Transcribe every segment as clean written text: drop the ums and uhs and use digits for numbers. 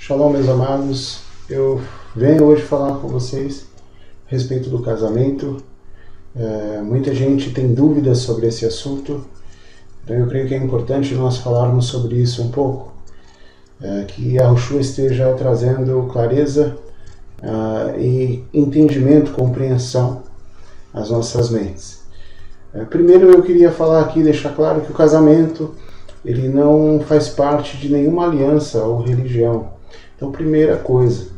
Shalom, meus amados. Eu venho hoje falar com vocês a respeito do casamento. Muita gente tem dúvidas sobre esse assunto, então eu creio que é importante nós falarmos sobre isso um pouco, que a Yahushua esteja trazendo clareza e entendimento, compreensão às nossas mentes. Primeiro eu queria falar aqui, deixar claro que o casamento ele não faz parte de nenhuma aliança ou religião. Então, primeira coisa,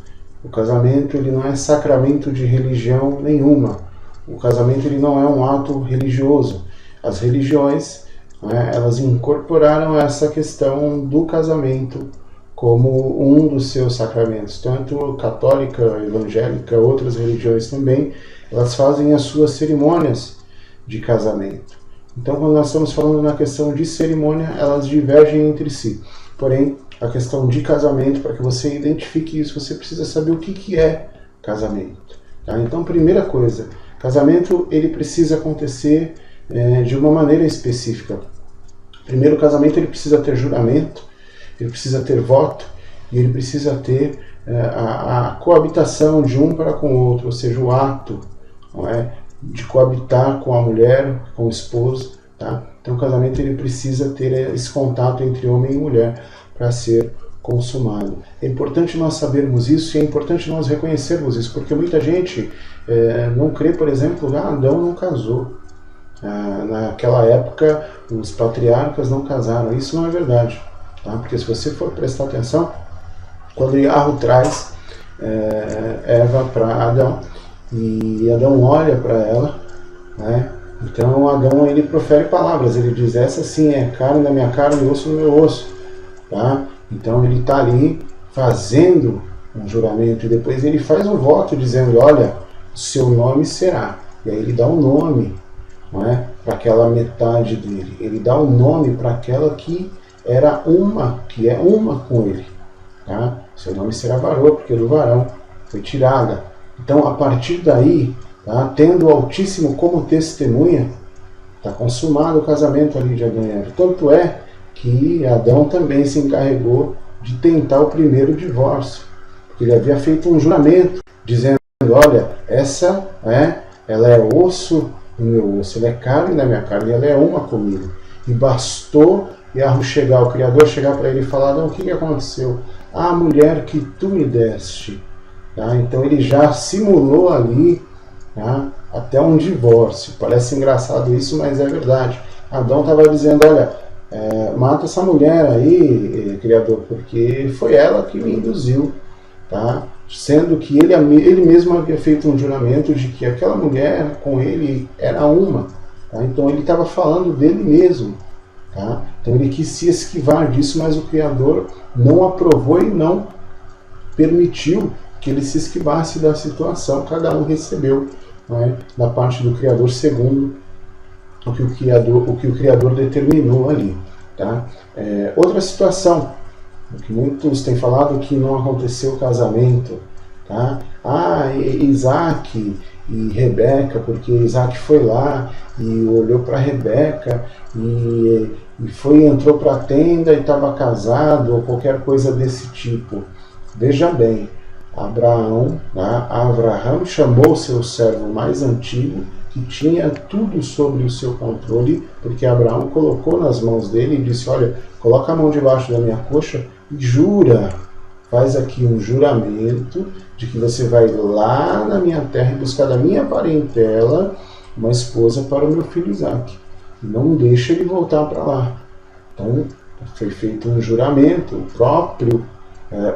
o casamento ele não é sacramento de religião nenhuma. O casamento ele não é um ato religioso. As religiões, elas incorporaram essa questão do casamento como um dos seus sacramentos. Tanto católica, evangélica, outras religiões também, elas fazem as suas cerimônias de casamento. Então, quando nós estamos falando na questão de cerimônia, elas divergem entre si. Porém, a questão de casamento, para que você identifique isso, você precisa saber o que é casamento. Tá? Então, primeira coisa, casamento ele precisa acontecer de uma maneira específica. Primeiro, o casamento ele precisa ter juramento, ele precisa ter voto, e ele precisa ter a coabitação de um para com o outro, ou seja, o ato, não é? De coabitar com a mulher, com o esposo, tá? Então o casamento ele precisa ter esse contato entre homem e mulher para ser consumado. É importante nós sabermos isso e é importante nós reconhecermos isso, porque muita gente não crê, por exemplo, que Adão não casou. Naquela época os patriarcas não casaram. Isso não é verdade, tá? Porque se você for prestar atenção, quando Yahweh traz Eva para Adão, e Adão olha para ela, né? Então Adão ele profere palavras, ele diz: essa sim é carne da minha carne e osso do meu osso, tá? Então ele está ali fazendo um juramento e depois ele faz um voto dizendo: olha, seu nome será. E aí ele dá um nome, não é, para aquela metade dele, ele dá um nome para aquela que era uma, que é uma com ele, tá? Seu nome será varô, porque do varão foi tirada. Então, a partir daí, tá, tendo o Altíssimo como testemunha, está consumado o casamento ali de Adão e Eva. Tanto é que Adão também se encarregou de tentar o primeiro divórcio, porque ele havia feito um juramento, dizendo: olha, essa ela é osso do meu osso, ela é carne da minha carne, ela é uma comigo. E bastou Yahweh chegar, o Criador chegar para ele e falar: não, o que aconteceu? A mulher que tu me deste. Tá? Então ele já simulou ali, tá, até um divórcio. Parece engraçado isso, mas é verdade. Adão estava dizendo: olha, mata essa mulher aí, Criador, porque foi ela que me induziu. Tá? Sendo que ele mesmo havia feito um juramento de que aquela mulher com ele era uma. Tá? Então ele estava falando dele mesmo. Tá? Então ele quis se esquivar disso, mas o Criador não aprovou e não permitiu que ele se esquivasse da situação. Cada um recebeu, não é, da parte do Criador segundo o que o Criador determinou ali. Tá? Outra situação, que muitos têm falado que não aconteceu o casamento. Tá? Isaac e Rebeca, porque Isaac foi lá e olhou para Rebeca e entrou para a tenda e estava casado, ou qualquer coisa desse tipo. Veja bem, Abraão chamou seu servo mais antigo, que tinha tudo sobre o seu controle, porque Abraão colocou nas mãos dele e disse: olha, coloca a mão debaixo da minha coxa e jura, faz aqui um juramento de que você vai lá na minha terra e buscar da minha parentela uma esposa para o meu filho Isaac. E não deixa ele voltar para lá. Então foi feito um juramento, o próprio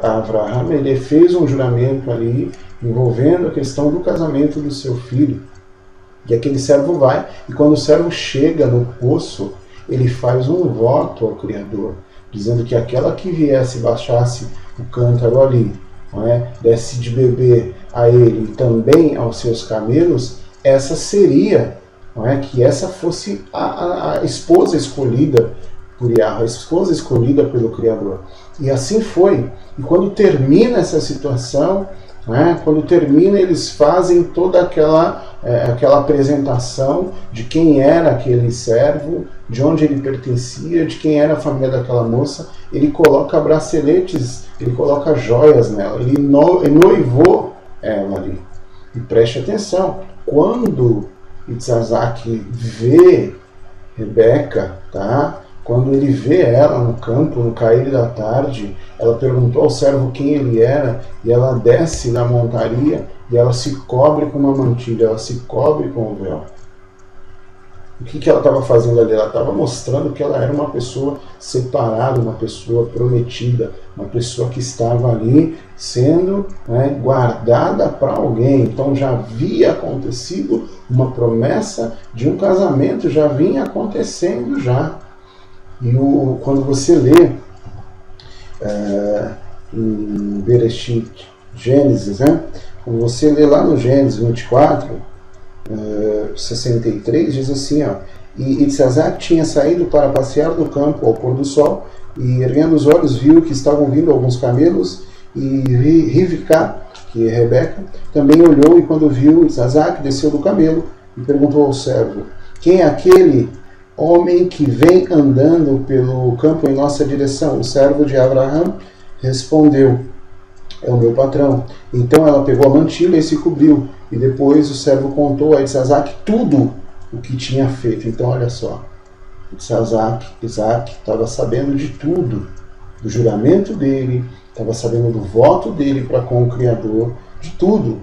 Abraão, ele fez um juramento ali, envolvendo a questão do casamento do seu filho. E aquele servo vai, e quando o servo chega no poço, ele faz um voto ao Criador, dizendo que aquela que viesse e baixasse o cântaro ali, não é, desse de beber a ele e também aos seus camelos, essa seria, não é, que essa fosse a esposa escolhida por Yahweh, a esposa escolhida pelo Criador. E assim foi. E quando termina essa situação, né, quando termina, eles fazem toda aquela apresentação de quem era aquele servo, de onde ele pertencia, de quem era a família daquela moça. Ele coloca braceletes, ele coloca joias nela, ele noivou ela ali. E preste atenção, quando Itzhak vê Rebeca, tá? Quando ele vê ela no campo, no cair da tarde, ela perguntou ao servo quem ele era, e ela desce da montaria e ela se cobre com uma mantilha, ela se cobre com o véu. O que ela estava fazendo ali? Ela estava mostrando que ela era uma pessoa separada, uma pessoa prometida, uma pessoa que estava ali sendo, né, guardada para alguém. Então já havia acontecido uma promessa de um casamento, já vinha acontecendo já. E quando você lê em Bereshit, Gênesis, né? Quando você lê lá no Gênesis 24, 63, diz assim, ó, e Itzhak tinha saído para passear no campo ao pôr do sol, e erguendo os olhos viu que estavam vindo alguns camelos, e Rivka, que é Rebeca, também olhou, e quando viu Itzhak, desceu do camelo e perguntou ao servo, quem é aquele homem que vem andando pelo campo em nossa direção? O servo de Abraão respondeu, é o meu patrão. Então ela pegou a mantilha e se cobriu. E depois o servo contou a Itzhak tudo o que tinha feito. Então olha só, Isaac estava sabendo de tudo, do juramento dele, estava sabendo do voto dele para com o Criador, de tudo.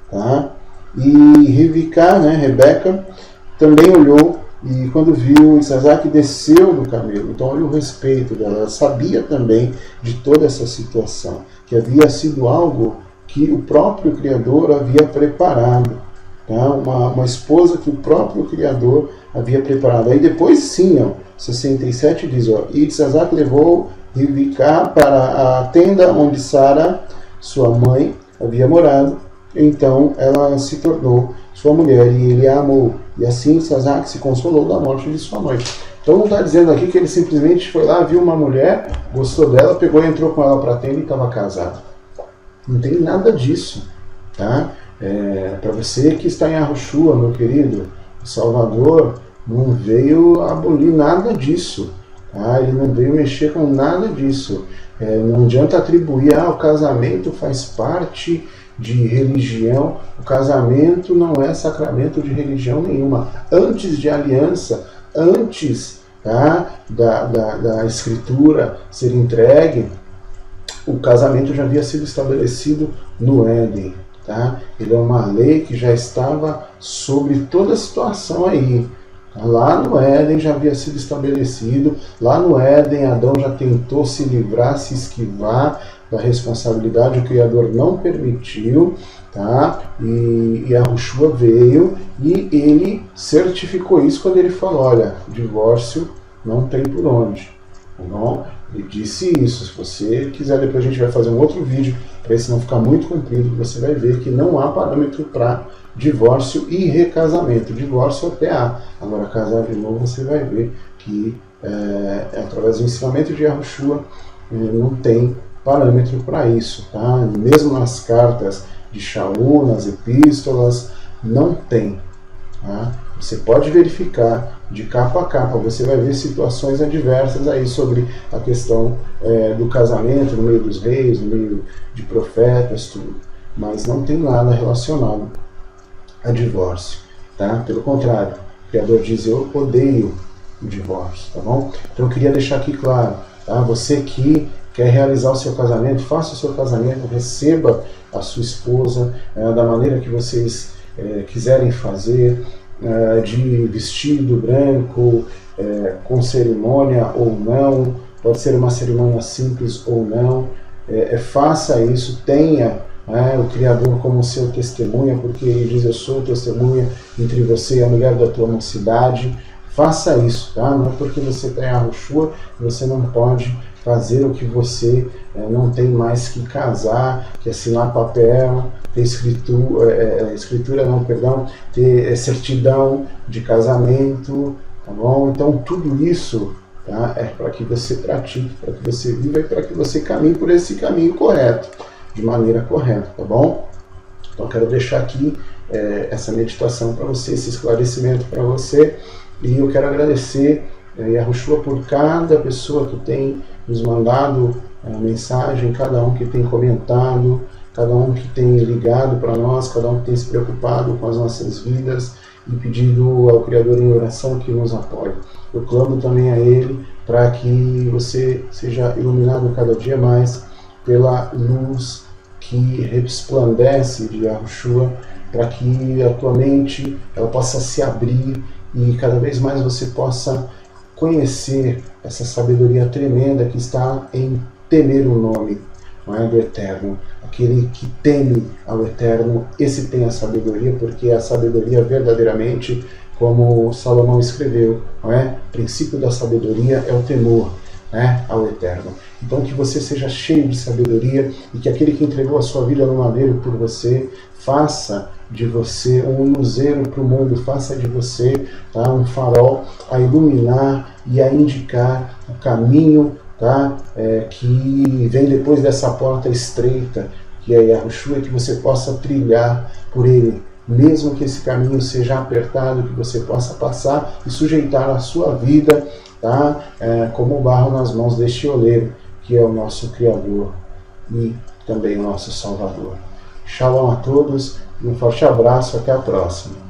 Tá? E Rivka, né, Rebeca, também olhou, e quando viu Isaac desceu do camelo. Então olha o respeito dela, ela sabia também de toda essa situação, que havia sido algo que o próprio Criador havia preparado, tá? Uma esposa que o próprio Criador havia preparado. Aí depois sim, ó, 67 diz, ó, e Isaac levou Rivka para a tenda onde Sara, sua mãe, havia morado. Então ela se tornou sua mulher e ele a amou. E assim Isaac se consolou da morte de sua mãe. Então não está dizendo aqui que ele simplesmente foi lá, viu uma mulher, gostou dela, pegou e entrou com ela para a tenda e estava casado. Não tem nada disso. Tá? Para você que está em Yahushua, meu querido, o Salvador não veio abolir nada disso. Tá? Ele não veio mexer com nada disso. Não adianta atribuir, o casamento faz parte de religião. O casamento não é sacramento de religião nenhuma. Antes de aliança, antes, tá, da escritura ser entregue, o casamento já havia sido estabelecido no Éden. Tá? Ele é uma lei que já estava sobre toda a situação aí. Lá no Éden já havia sido estabelecido, lá no Éden Adão já tentou se livrar, se esquivar da responsabilidade, o Criador não permitiu, tá? E Yahushua veio e ele certificou isso quando ele falou, olha, divórcio não tem por onde, tá bom? Ele disse isso. Se você quiser, depois a gente vai fazer um outro vídeo para esse não ficar muito comprido, você vai ver que não há parâmetro para divórcio e recasamento. Divórcio até há. Agora, casar de novo, você vai ver que através do ensinamento de Yahushua não tem parâmetro para isso. Tá? Mesmo nas cartas de Shaul, nas epístolas, não tem. Tá? Você pode verificar de capa a capa, você vai ver situações adversas aí sobre a questão do casamento no meio dos reis, no meio de profetas, tudo. Mas não tem nada relacionado a divórcio, tá? Pelo contrário, o Criador diz, eu odeio o divórcio, tá bom? Então eu queria deixar aqui claro, tá? Você que quer realizar o seu casamento, faça o seu casamento, receba a sua esposa da maneira que vocês quiserem fazer, de vestido branco, com cerimônia ou não, pode ser uma cerimônia simples ou não, faça isso, tenha o Criador como seu testemunha, porque ele diz, eu sou testemunha entre você e a mulher da tua mocidade. Faça isso, tá? Não é porque você está em Yahushua, você não pode fazer o que você não tem mais que casar, que assinar papel, ter ter certidão de casamento, tá bom? Então tudo isso tá? É para que você pratique, para que você viva e para que você caminhe por esse caminho correto, de maneira correta, tá bom? Então eu quero deixar aqui essa meditação para você, esse esclarecimento para você, e eu quero agradecer Yahushua por cada pessoa que tem nos mandado mensagem, cada um que tem comentado, cada um que tem ligado para nós, cada um que tem se preocupado com as nossas vidas e pedido ao Criador em oração que nos apoie. Eu clamo também a Ele para que você seja iluminado cada dia mais pela luz que resplandece de Yahushua, para que a tua mente ela possa se abrir e cada vez mais você possa conhecer essa sabedoria tremenda que está em temer o nome, não é, do Eterno. Aquele que teme ao Eterno, esse tem a sabedoria, porque a sabedoria verdadeiramente, como Salomão escreveu, não é? O princípio da sabedoria é o temor, né, ao Eterno. Então que você seja cheio de sabedoria e que aquele que entregou a sua vida no madeiro por você faça de você um luzeiro para o mundo, faça de você, tá, um farol a iluminar e a indicar o caminho, tá, que vem depois dessa porta estreita, que é Yahushua, que você possa trilhar por ele, mesmo que esse caminho seja apertado, que você possa passar e sujeitar a sua vida, tá, como barro nas mãos deste oleiro, que é o nosso Criador e também o nosso Salvador. Shalom a todos, um forte abraço, até a próxima.